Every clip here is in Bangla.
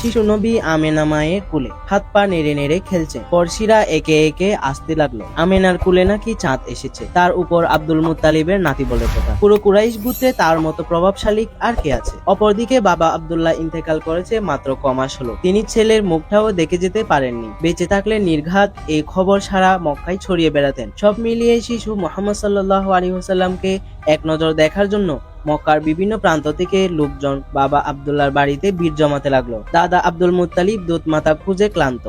শিশু নবী আমেনা মায়ের কুলে হাত পা নেড়ে নেড়ে খেলছে। পড়শিরা একে একে আসতে লাগলো। আমেনার কুলে নাকি চাঁদ এসেছে। তার উপর আব্দুল মুত্তালিবের নাতি বলে কথা। পুরো কুরাইশ গোত্রে তার মতো প্রভাবশালী আর কে আছে? অপরদিকে বাবা আব্দুল্লাহ ইন্তেকাল করেছে মাত্র কমাস হলো। তিনি ছেলের মুখটাও দেখে যেতে পারেননি। বেঁচে থাকলে নির্ঘাত এই খবর সারা মক্কায় ছড়িয়ে বেড়াতেন। সব মিলিয়ে শিশু মুহাম্মদ সাল্লাল্লাহু আলাইহি ওয়াসাল্লামকে এক নজর দেখার জন্য মক্কার বিভিন্ন প্রান্ত থেকে লোকজন বাবা আব্দুল্লাহর বাড়িতে ভিড় জমাতে লাগলো। দাদা আব্দুল মুত্তালিব দুধমাতা খুঁজে ক্লান্ত।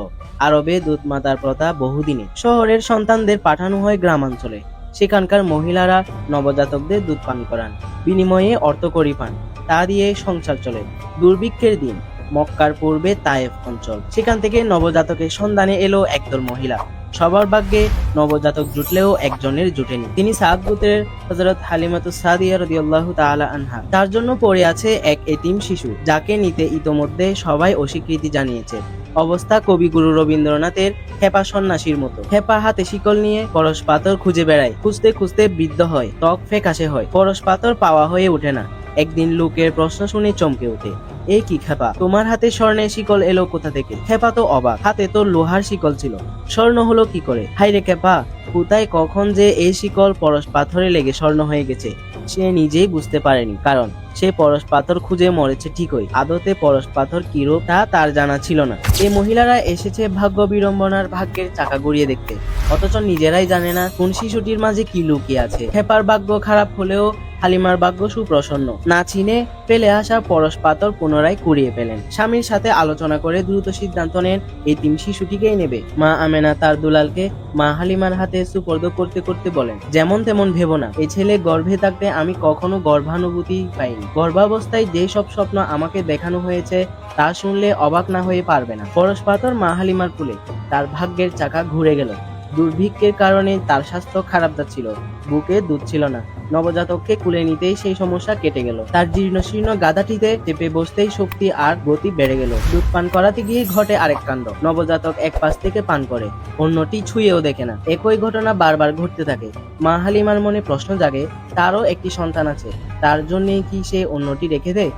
আরবে দুধমাতার প্রথা বহুদিনে। শহরের সন্তানদের পাঠানো হয় গ্রামাঞ্চলে। সেখানকার মহিলারা নবজাতকদের দুধ পান করান, বিনিময়ে অর্থকড়ি পান। তা দিয়ে সংসার চলে। দুর্ভিক্ষের দিন মক্কার পূর্বে তায়েফ অঞ্চল। সেখান থেকে নবজাতকের সন্ধানে এলো একদল মহিলা। সবার ভাগ্যে নবজাতক জুটলেও একজনের জুটেনি। তিনি সাদ গোত্রের হযরত হালিমাতুস সাদিয়া রাদিয়াল্লাহু তাআলা আনহা। তার জন্য পড়ে আছে এক এতিম শিশু, যাকে নিতে ইতোমধ্যে সবাই অস্বীকৃতি জানিয়েছে। অবস্থা কবিগুরু রবীন্দ্রনাথের খেপা সন্ন্যাসীর মতো। খেপা হাতে শিকল নিয়ে পরশ পাথর খুঁজে বেড়ায়। খুঁজতে খুঁজতে বৃদ্ধ হয়, ত্বক ফ্যাকাশে হয়, পরশ পাথর পাওয়া হয়ে ওঠে না। একদিন লোকের প্রশ্ন শুনে চমকে ওঠে, এই কি খেপা, তোমার হাতে স্বর্ণের শিকল এলো কোথা থেকে? খেপা তো অবাক, হাতে তো লোহার শিকল ছিল, স্বর্ণ হলো কি করে? হাইরে খেপা, কোথায় কখন যে এই শিকল পরশ পাথরে লেগে স্বর্ণ হয়ে গেছে সে নিজেই বুঝতে পারেনি। কারণ সে পরশ পাথর খুঁজে মরেছে ঠিকই, আদতে পরশ পাথর কিরূপ তা তার জানা ছিল না। এই মহিলারা এসেছে ভাগ্য বিড়ম্বনার ভাগ্যের চাকা ঘুরিয়ে দেখতে, অথচ নিজেরাই জানে না কোন শিশুটির মাঝে কি লুকিয়ে আছে। খেপার ভাগ্য খারাপ হলেও হালিমার ভাগ্য সুপ্রসন্ন। না চিনে ফেলে আসা পরশ পাথর পুনরায় কুড়িয়ে পেলেন। স্বামীর সাথে আলোচনা করে দ্রুত সিদ্ধান্ত নেন এতিম শিশুটিকেই নেবে। মা আমেনা তার দুলালকে মা হালিমার হাতে সুপর্দ করতে করতে বলেন, যেমন তেমন ভেবো না, এই ছেলে গর্ভে থাকতে আমি কখনো গর্ভানুভূতি পাইনি। গর্ভাবস্থায় যে সব স্বপ্ন আমাকে দেখানো হয়েছে তা শুনলে অবাক না হয়ে পারবে না। পরশ পাথর মা হালিমার কুলে, তার ভাগ্যের চাকা ঘুরে গেল। দুর্ভিক্ষের কারণে তার স্বাস্থ্য খারাপ যাচ্ছিল, বুকে দুধ ছিল না। নবজাতককে কুলে নিতেই সেই সমস্যা কেটে গেল। তার জীর্ণশীর্ণ গাধাটিতে চেপে বসতেই শক্তি আর গতি বেড়ে গেল। দুধ পান করাতে গিয়ে ঘটে আরেক কাণ্ড। নবজাতক এক পাশ থেকে পান করে, অন্যটি ছুঁয়েও দেখে না। একই ঘটনা বারবার ঘটতে থাকে। মা হালিমার মনে প্রশ্ন জাগে, তারও একটি সন্তান আছে, তার জন্যই কি সে অন্যটি রেখে দেয়?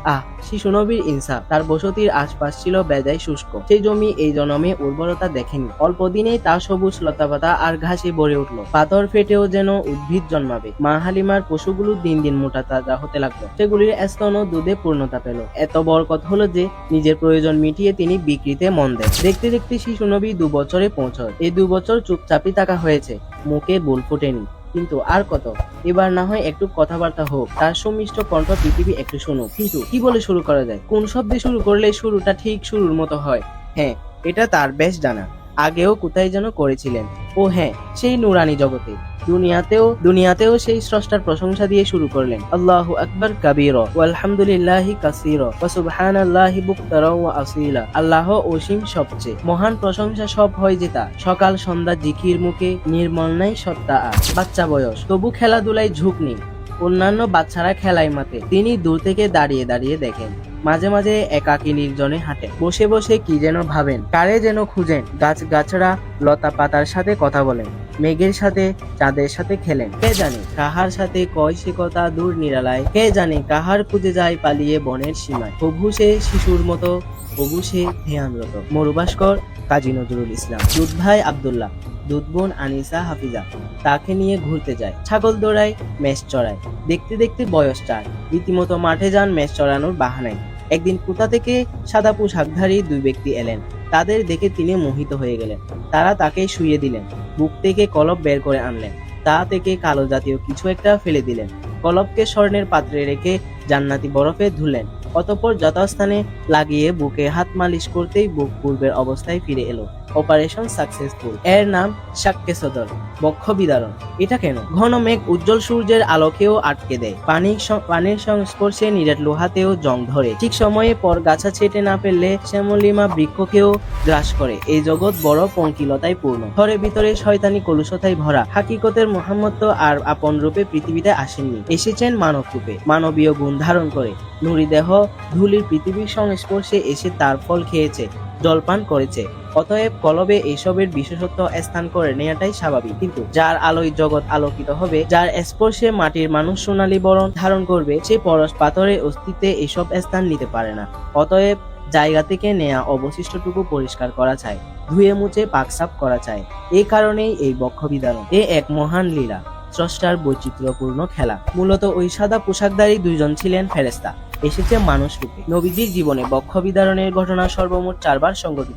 শিশু নবীর ইনসাফ। তার বসতির আশপাশ ছিল বেজায় শুষ্ক। সেই জমি এই জন্মে উর্বরতা দেখেনি। অল্প দিনেই তা সবুজ লতাপাতা আর ঘাসে ভরে উঠল। পাথর ফেটেও যেন উদ্ভিদ জন্মাবে। মা হালিমার পশুগুলো দিন দিন মোটা তাজা হতে লাগলো। সেগুলির স্তন ও দুধে পূর্ণতা পেল। এত বরকত হলো যে নিজের প্রয়োজন মিটিয়ে তিনি বিক্রিতে মন দেন। দেখতে দেখতে শিশু নবী 2 বছরে পৌঁছয়। এই 2 বছর চুপচাপই থাকা হয়েছে, মুখে বুল ফোটেনি। কিন্তু আর কত, এবার না হয় একটু কথাবার্তা হোক। তার সুমিষ্ট কণ্ঠ পৃথিবী একটু শুনুক। কিন্তু কি বলে শুরু করা যায়? কোন শব্দে শুরু করলে শুরুটা ঠিক শুরুর মতো হয়? হ্যাঁ, এটা তার বেশ জানা। আগেও কোথায় যেন করেছিলেন। ও হ্যাঁ, সেই নুরানি জগতে। দুনিয়াতেও সেই স্রষ্টার প্রশংসা দিয়ে শুরু করলেন, আল্লাহু আকবার কাবীরা ওয়ালহামদুলিল্লাহি কাসীরা ওয়া সুবহানাল্লাহি বুকতারা ওয়া আসীলা। আল্লাহ অসীম, সবচেয়ে মহান প্রশংসা সব হয় যে তার। সকাল সন্ধ্যা জিকির মুখে, নির্মল নাই সত্তা আর। বাচ্চা বয়স, তবু খেলাধুলায় ঝুঁক নেই। অন্যান্য বাচ্চারা খেলায় মাতে, তিনি দূর থেকে দাঁড়িয়ে দাঁড়িয়ে দেখেন। মাঝে মাঝে একাকী নির্জনে হাঁটেন, বসে বসে কি যেন ভাবেন, কারে যেন খুঁজেন। গাছগাছড়া লতা পাতার সাথে কথা বলেন, মেঘের সাথে চাঁদের সাথে খেলেন। কে জানে কাহার সাথে কয় সে কথা দূর নিরালায়, কে জানে কাহার খুঁজে যায় পালিয়ে বনের সীমায়। প্রভু সে শিশুর মতো, প্রভু সে ধ্যানরত। মরুভাস্কর কাজী নজরুল ইসলাম। দুধ ভাই আব্দুল্লাহ, দুধ বোন আনিসা হাফিজা তাকে নিয়ে ঘুরতে যায়, ছাগল দৌড়ায়, মেষ চড়ায়। দেখতে দেখতে বয়স 4। রীতিমতো মাঠে যান মেষ চড়ানোর বাহানায়। একদিন কোথা থেকে সাদা পোশাকধারী 2 ব্যক্তি এলেন। তাদের দেখে তিনি মোহিত হয়ে গেলেন। তারা তাকে শুইয়ে দিলেন, বুক থেকে কলব বের করে আনলেন, তা থেকে কালো জাতীয় কিছু একটা ফেলে দিলেন। কলবকে স্বর্ণের পাত্রে রেখে জান্নাতি বরফে ধুলেন। অতঃপর যথাস্থানে লাগিয়ে বুকে হাত মালিশ করতেই বুক পূর্বের অবস্থায় ফিরে এলো। Operation successful. এর নাম শাক্কে সদর, বক্ষ বিদারণ। এটা কেন? ঘন মেঘ উজ্জ্বল সূর্যের আলোকেও আটকে দেয়। পানির সংস্পর্শে নিরেট লোহাতেও জং ধরে। ঠিক সময়ে পর গাছা ছেটে না ফেললে শ্যামলিমা বৃক্ষকেও গ্রাস করে। এই জগৎ বড় পঙ্কিলতায় পূর্ণ, ঘরে ভিতরে শয়তানি কলুষতায় ভরা। হাকিকতের মুহাম্মদ তো আর আপন রূপে পৃথিবীতে আসেননি, এসেছেন মানব রূপে, মানবীয় গুণ ধারণ করে। নুরি দেহ ধুলির পৃথিবীর সংস্পর্শে এসে তার ফল খেয়েছে, জলপান করেছে। অতএব কলবে এসবের বিশেষত্ব স্থান করে নেওয়াটাই স্বাভাবিক। কিন্তু যার আলোয় জগৎ আলোকিত হবে, যার স্পর্শে মাটির মানুষ সোনালী বরণ ধারণ করবে, সে পরশ পাথরের অস্তিত্বে এসব স্থান নিতে পারে না। অতএব জায়গা থেকে নেয়া অবশিষ্টটুকু পরিষ্কার করা চায়, ধুয়ে মুছে পাকসাফ করা চায়। এই কারণেই এই বক্ষ বিদারণ এক মহান লীলা, স্রষ্টার বৈচিত্র্যপূর্ণ খেলা। মূলত ওই সাদা পোশাকধারী দুইজন ছিলেন ফেরেশতা, এসেছে মানুষ রূপে। নবীজির জীবনে বক্ষ বিদারণের ঘটনা সর্বমোট 4 বার সংঘটিত।